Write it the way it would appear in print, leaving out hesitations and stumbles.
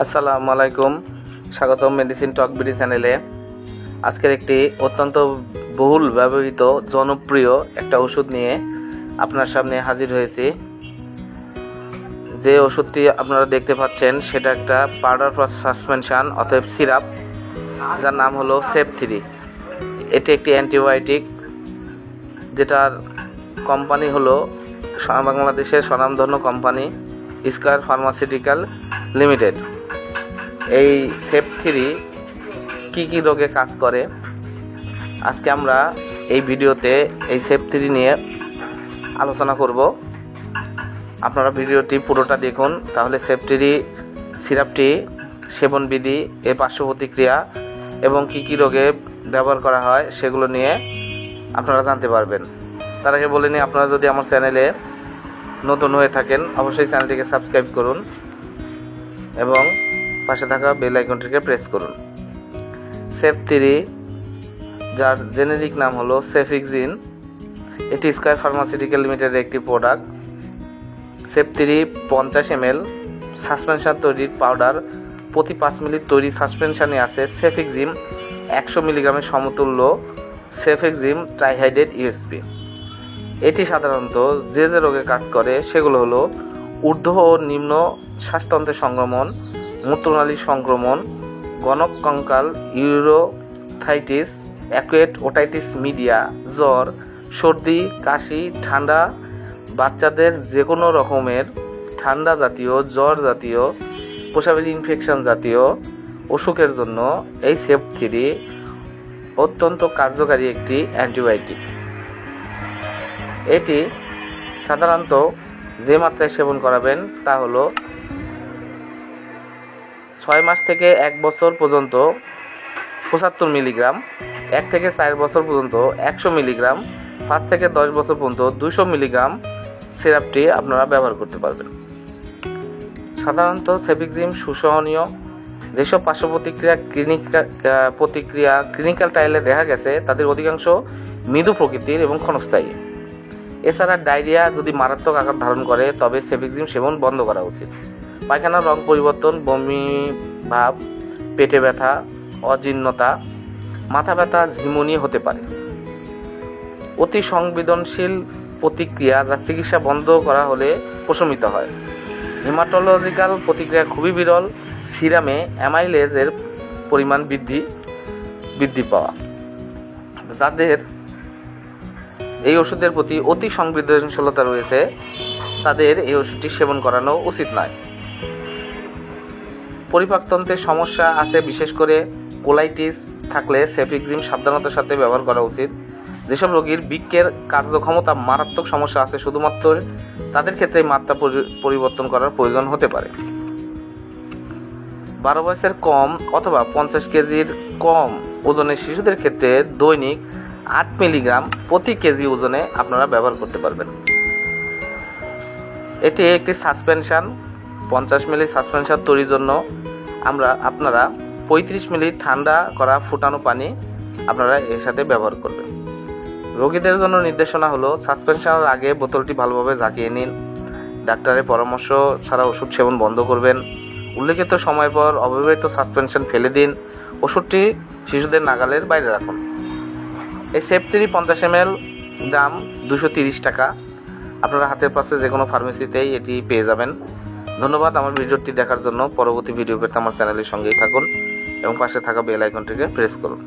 আসসালামু আলাইকুম, স্বাগতম মেডিসিন টক বিডি চ্যানেলে। আজকের একটি অত্যন্ত বহুল ব্যবহৃত জনপ্রিয় একটা ওষুধ নিয়ে আপনার সামনে হাজির হয়েছি। যে ওষুধটি আপনারা দেখতে পাচ্ছেন সেটা একটা পাউডার প্লাস সাসপেনশন অতএব সিরাপ, যার নাম হলো সেপ-3। এটি একটি অ্যান্টিবায়োটিক, যেটার কোম্পানি হলো বাংলাদেশের স্বনামধন্য কোম্পানি স্কয়ার ফার্মাসিউটিক্যাল লিমিটেড। এই সেপ-3 কি রোগে কাজ করে আজকে আমরা এই ভিডিওতে এই সেপ-3 নিয়ে আলোচনা করব। আপনারা ভিডিওটি পুরোটা দেখুন, তাহলে সেপ-3 সিরাপটি সেবনবিধি, এর পার্শ্ব প্রতিক্রিয়া এবং কি রোগে ব্যবহার করা হয় সেগুলো নিয়ে আপনারা জানতে পারবেন। তার আগে বলে নিই, আপনারা যদি আমার চ্যানেলে নতুন হয়ে থাকেন অবশ্যই চ্যানেলটিকে সাবস্ক্রাইব করুন এবং পাশে থাকা বেল আইকনটিকে প্রেস করুন। সেপ-3, যার জেনেরিক নাম হলো সেফিক্সিন, এটি স্কয়ার ফার্মাসিউটিক্যাল লিমিটেডের একটি প্রোডাক্ট। সেপ-3 50 ml সাসপেনশন তৈরির পাউডার, প্রতি 5 মিলি তৈরি সাসপেনশনে আছে সেফিক্সিম 100 মিলিগ্রামের সমতুল্য সেফিক্সিম ট্রাইহাইড্রেট ইউএসপি। এটি সাধারণত যে রোগে কাজ করে সেগুলো হলো ঊর্ধ্ব ও নিম্ন শ্বাসতন্ত্রের সংক্রমণ, মূত্রনালীর সংক্রমণ, গণক কঙ্কাল, ইউরোথাইটিস, অ্যাকুয়েট ওটাইটিস মিডিয়া, জ্বর, সর্দি, কাশি, ঠান্ডা, বাচ্চাদের যে কোনো রকমের ঠান্ডা জাতীয়, জ্বর জাতীয়, প্রস্রাবের ইনফেকশন জাতীয় অসুখের জন্য এই সেপ-3 অত্যন্ত কার্যকারী একটি অ্যান্টিবায়োটিক। এটি সাধারণত যে মাত্রায় সেবন করাবেন তা হলো 6 মাস থেকে 1 বছর পর্যন্ত 75 মিলিগ্রাম, 1 থেকে 4 বছর পর্যন্ত 100 মিলিগ্রাম, 5 থেকে 10 বছর পর্যন্ত 200 মিলিগ্রাম সিরাপটি আপনারা ব্যবহার করতে পারবেন। সাধারণত সেফিক্সিম সুসহনীয়। যেসব পার্শ্ব প্রতিক্রিয়া ক্লিনিক্যাল ট্রায়ালে দেখা গেছে তাদের অধিকাংশ মৃদু প্রকৃতির এবং ক্ষণস্থায়ী। এছাড়া ডায়রিয়া যদি মারাত্মক আকার ধারণ করে তবে সেফিক্সিম সেবন বন্ধ করা উচিত। পায়খানার রং পরিবর্তন, বমি ভাব, পেটে ব্যথা, অজীর্ণতা, মাথা ব্যথা, ঝিমুনি হতে পারে। অতি সংবেদনশীল প্রতিক্রিয়া যা চিকিৎসা বন্ধ করা হলে প্রশমিত হয়। হিমাটোলজিক্যাল প্রতিক্রিয়া খুবই বিরল। সিরামে অ্যামাইলেজের পরিমাণ বৃদ্ধি পাওয়া। যাদের এই ওষুধের প্রতি অতি সংবেদনশীলতা রয়েছে তাদের এই ওষুধটি সেবন করানো উচিত নয়। পরিপাকতন্ত্রের সমস্যা আছে, বিশেষ করে কোলাইটিস থাকলে সেফিক্সিম সাবধানতার সাথে ব্যবহার করা উচিত। যেসব রোগীর বৃক্কের কার্যক্ষমতা মারাত্মক সমস্যা আছে শুধুমাত্র তাদের ক্ষেত্রে মাত্রা পরিবর্তন করার প্রয়োজন হতে পারে। 12 বছরের কম অথবা 50 কেজির কম ওজনের শিশুদের ক্ষেত্রে দৈনিক 8 মিলিগ্রাম প্রতি কেজি ওজনে আপনারা ব্যবহার করতে পারবেন। এটি একটি সাসপেনশন। 50 মিলি সাসপেনশন তৈরির জন্য আপনারা 35 মিলি ঠান্ডা করা ফুটানো পানি আপনারা এর সাথে ব্যবহার করবেন। রোগীদের জন্য নির্দেশনা হলো সাসপেনশনের আগে বোতলটি ভালোভাবে ঝাঁকিয়ে নিন। ডাক্তারের পরামর্শ ছাড়া ওষুধ সেবন বন্ধ করবেন। উল্লেখিত সময় পর অব্যবহৃত সাসপেনশন ফেলে দিন। ওষুধটি শিশুদের নাগালের বাইরে রাখুন। এই সেপ-3 50 ml দাম 230 টাকা। আপনারা হাতের পাশে যে কোনো ফার্মেসিতেই এটি পেয়ে যাবেন। ধন্যবাদ আমার ভিডিওটি দেখার জন্য। পরবর্তী ভিডিও পেতে আমার চ্যানেলের সঙ্গেই থাকুন এবং পাশে থাকা বেল আইকনটিকে প্রেস করুন।